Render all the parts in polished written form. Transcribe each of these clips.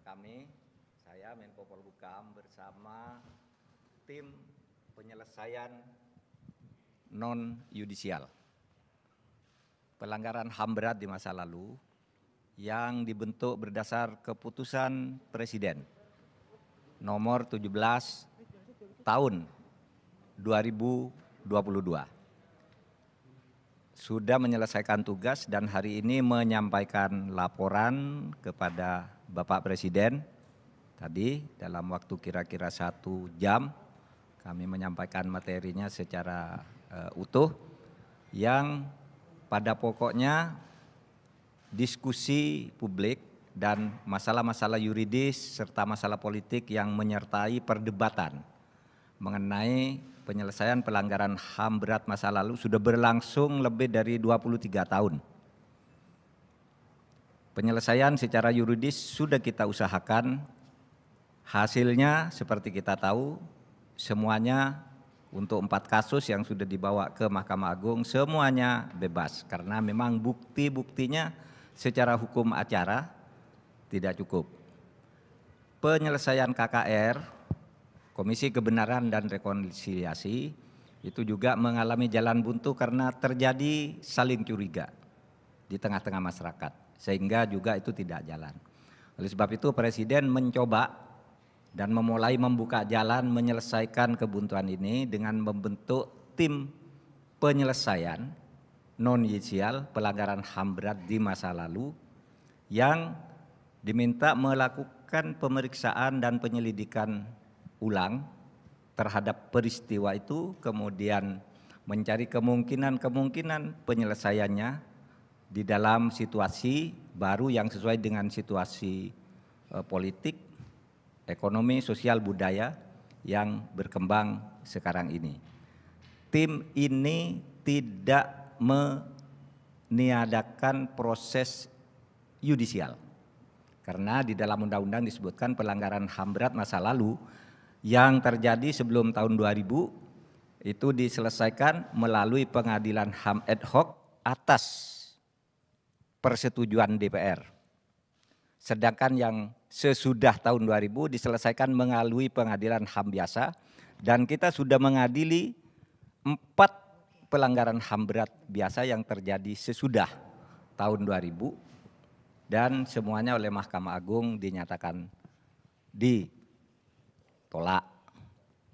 kami, saya Menko Polhukam bersama tim penyelesaian non-yudisial pelanggaran HAM berat di masa lalu yang dibentuk berdasar keputusan Presiden nomor 17 tahun 2022. Sudah menyelesaikan tugas dan hari ini menyampaikan laporan kepada Bapak Presiden. Tadi dalam waktu kira-kira 1 jam kami menyampaikan materinya secara utuh yang pada pokoknya diskusi publik dan masalah-masalah yuridis serta masalah politik yang menyertai perdebatan mengenai penyelesaian pelanggaran HAM berat masa lalu sudah berlangsung lebih dari 23 tahun. Penyelesaian secara yuridis sudah kita usahakan, hasilnya seperti kita tahu semuanya untuk 4 kasus yang sudah dibawa ke Mahkamah Agung semuanya bebas karena memang bukti-buktinya secara hukum acara tidak cukup. Penyelesaian KKR, Komisi Kebenaran dan Rekonsiliasi, itu juga mengalami jalan buntu karena terjadi saling curiga di tengah-tengah masyarakat, sehingga juga itu tidak jalan. Oleh sebab itu Presiden mencoba dan memulai membuka jalan menyelesaikan kebuntuan ini dengan membentuk tim penyelesaian non-yudisial pelanggaran HAM berat di masa lalu yang diminta melakukan pemeriksaan dan penyelidikan ulang terhadap peristiwa itu, kemudian mencari kemungkinan penyelesaiannya di dalam situasi baru yang sesuai dengan situasi politik, ekonomi, sosial, budaya yang berkembang sekarang ini. Tim ini tidak meniadakan proses yudisial karena di dalam undang-undang disebutkan pelanggaran HAM berat masa lalu yang terjadi sebelum tahun 2000 itu diselesaikan melalui pengadilan HAM ad hoc atas persetujuan DPR. Sedangkan yang sesudah tahun 2000 diselesaikan melalui pengadilan HAM biasa dan kita sudah mengadili 4 pelanggaran HAM berat biasa yang terjadi sesudah tahun 2000 dan semuanya oleh Mahkamah Agung dinyatakan ditolak.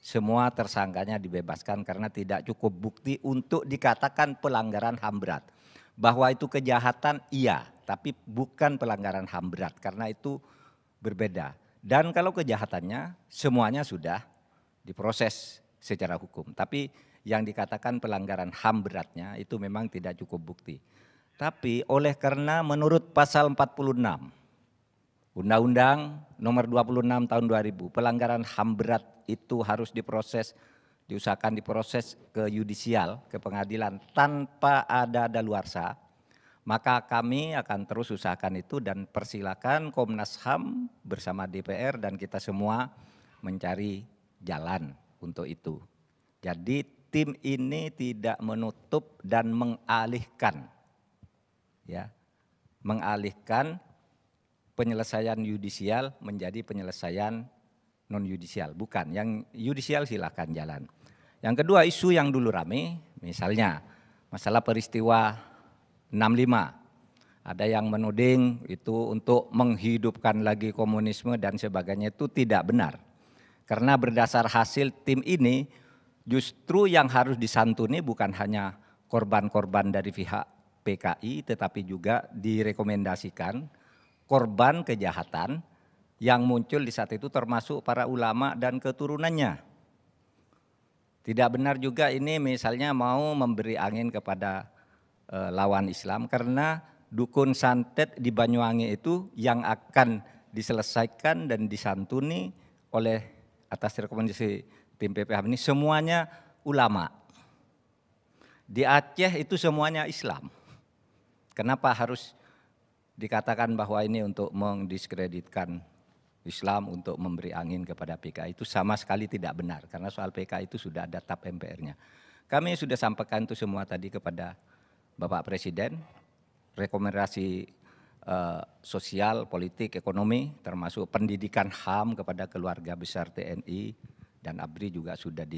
Semua tersangkanya dibebaskan karena tidak cukup bukti untuk dikatakan pelanggaran HAM berat. Bahwa itu kejahatan iya, tapi bukan pelanggaran HAM berat karena itu berbeda. Dan kalau kejahatannya semuanya sudah diproses secara hukum. Tapi yang dikatakan pelanggaran HAM beratnya itu memang tidak cukup bukti. Tapi oleh karena menurut pasal 46 Undang-Undang nomor 26 tahun 2000 pelanggaran HAM berat itu harus diproses, diusahakan diproses ke yudisial, ke pengadilan tanpa ada daluarsa, maka kami akan terus usahakan itu dan persilakan Komnas HAM bersama DPR dan kita semua mencari jalan untuk itu. Jadi tim ini tidak menutup dan mengalihkan penyelesaian yudisial menjadi penyelesaian non-yudisial. Bukan, yang yudisial silakan jalan. Yang kedua, isu yang dulu rame, misalnya masalah peristiwa 65. Ada yang menuding itu untuk menghidupkan lagi komunisme dan sebagainya, itu tidak benar. Karena berdasar hasil tim ini, justru yang harus disantuni bukan hanya korban-korban dari pihak PKI, tetapi juga direkomendasikan korban kejahatan yang muncul di saat itu termasuk para ulama dan keturunannya. Tidak benar juga ini misalnya mau memberi angin kepada lawan Islam karena dukun santet di Banyuwangi itu yang akan diselesaikan dan disantuni oleh atas rekomendasi tim PPH ini semuanya ulama. Di Aceh itu semuanya Islam. Kenapa harus dikatakan bahwa ini untuk mendiskreditkan Islam untuk memberi angin kepada PKI? Itu sama sekali tidak benar karena soal PKI itu sudah ada TAP MPR-nya. Kami sudah sampaikan itu semua tadi kepada Bapak Presiden, rekomendasi sosial, politik, ekonomi, termasuk pendidikan HAM kepada keluarga besar TNI dan ABRI juga sudah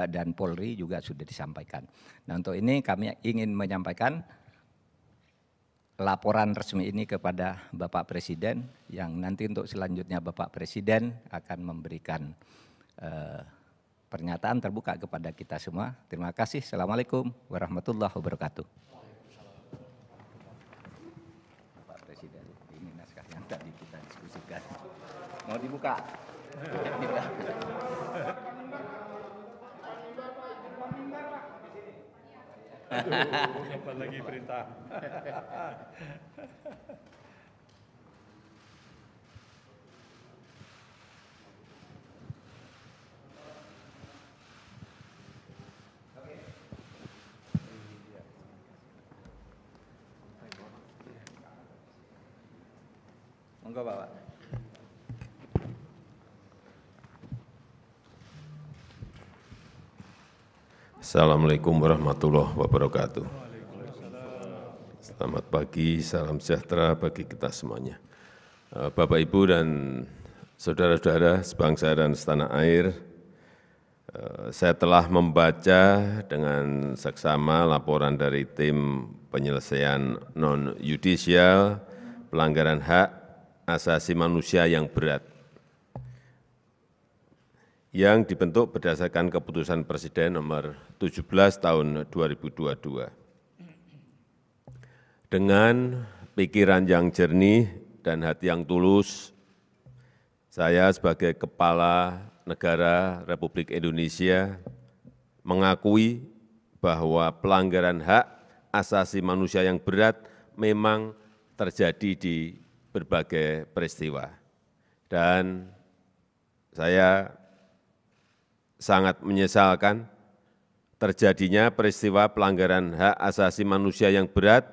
dan Polri juga sudah disampaikan. Nah, untuk ini kami ingin menyampaikan laporan resmi ini kepada Bapak Presiden, yang nanti untuk selanjutnya Bapak Presiden akan memberikan pernyataan terbuka kepada kita semua. Terima kasih. Assalamualaikum warahmatullahi wabarakatuh. Bapak Presiden, ini naskah yang tadi kita diskusikan. Mau dibuka? Aduh, kapan lagi perintah? Monggo Bapak. Assalamualaikum warahmatullahi wabarakatuh. Selamat pagi, salam sejahtera bagi kita semuanya. Bapak, Ibu, dan saudara-saudara sebangsa dan setanah air, saya telah membaca dengan seksama laporan dari tim penyelesaian non-yudisial pelanggaran hak asasi manusia yang berat yang dibentuk berdasarkan keputusan Presiden nomor 17 tahun 2022. Dengan pikiran yang jernih dan hati yang tulus, saya sebagai Kepala Negara Republik Indonesia mengakui bahwa pelanggaran hak asasi manusia yang berat memang terjadi di berbagai peristiwa. Dan saya sangat menyesalkan terjadinya peristiwa pelanggaran hak asasi manusia yang berat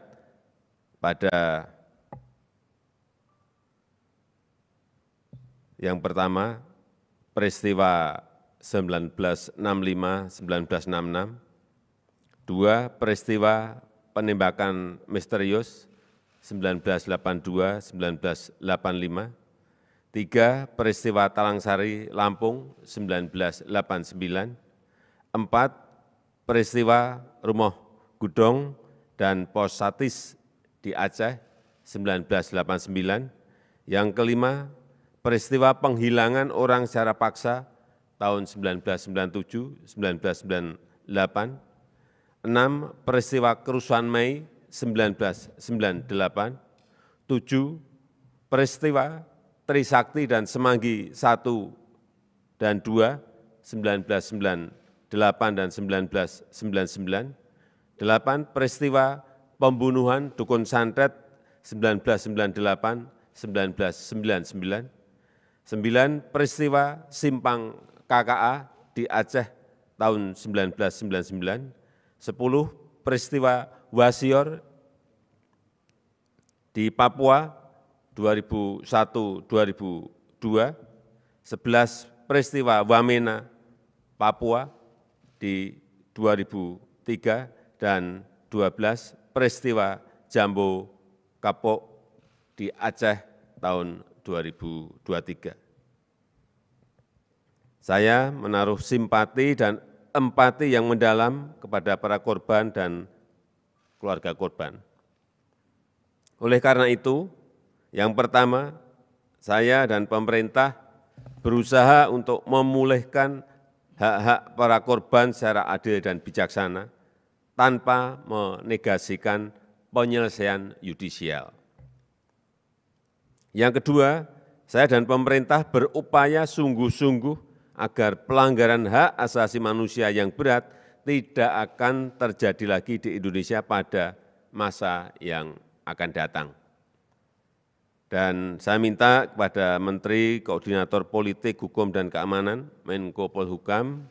pada yang pertama, peristiwa 1965-1966, dua, peristiwa penembakan misterius 1982-1985, tiga, peristiwa Talangsari, Lampung, 1989. Empat, peristiwa Rumah Gudong dan Pos Satis di Aceh, 1989. Yang kelima, peristiwa penghilangan orang secara paksa tahun 1997-1998. Enam, peristiwa kerusuhan Mei 1998. Tujuh, peristiwa Trisakti dan Semanggi 1 dan 2, 1998 dan 1999. 8, peristiwa pembunuhan Dukun Santet 1998-1999. 9, peristiwa Simpang KKA di Aceh tahun 1999. 10, peristiwa Wasior di Papua 2001-2002, 11 peristiwa Wamena, Papua di 2003, dan 12 peristiwa Jambo Kapok di Aceh tahun 2023. Saya menaruh simpati dan empati yang mendalam kepada para korban dan keluarga korban. Oleh karena itu, yang pertama, saya dan pemerintah berusaha untuk memulihkan hak-hak para korban secara adil dan bijaksana tanpa menegasikan penyelesaian yudisial. Yang kedua, saya dan pemerintah berupaya sungguh-sungguh agar pelanggaran hak asasi manusia yang berat tidak akan terjadi lagi di Indonesia pada masa yang akan datang. Dan saya minta kepada Menteri Koordinator Politik, Hukum, dan Keamanan, Menko Polhukam,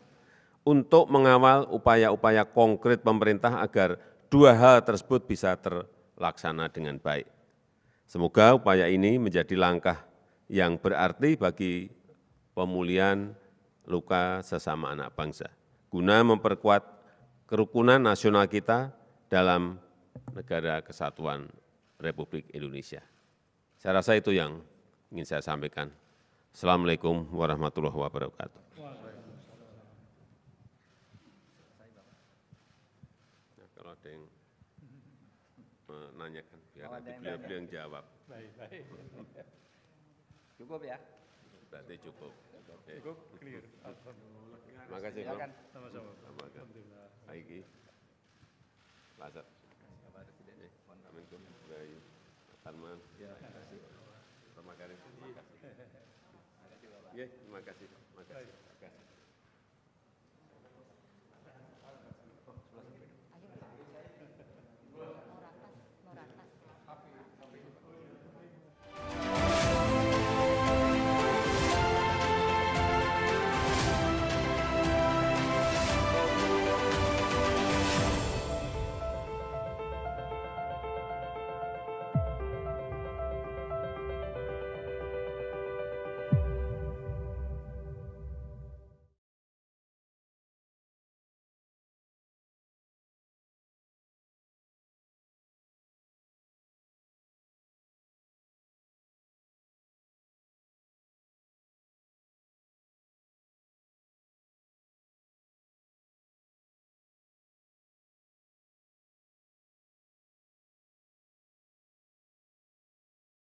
untuk mengawal upaya-upaya konkret pemerintah agar dua hal tersebut bisa terlaksana dengan baik. Semoga upaya ini menjadi langkah yang berarti bagi pemulihan luka sesama anak bangsa, guna memperkuat kerukunan nasional kita dalam Negara Kesatuan Republik Indonesia. Saya rasa itu yang ingin saya sampaikan. Assalamualaikum warahmatullahi wabarakatuh. Nah, kalau ada yang menanyakan, biar nanti beliau yang jawab. Baik, baik. Cukup ya? Berarti cukup. Oke. Cukup clear. Terima kasih, Bro. Silakan. Sama-sama. Alhamdulillah. Baik. Lazat. Assalamualaikum. Baik. Salman. Ya, terima kasih. Terima kasih. Terima kasih. Terima kasih.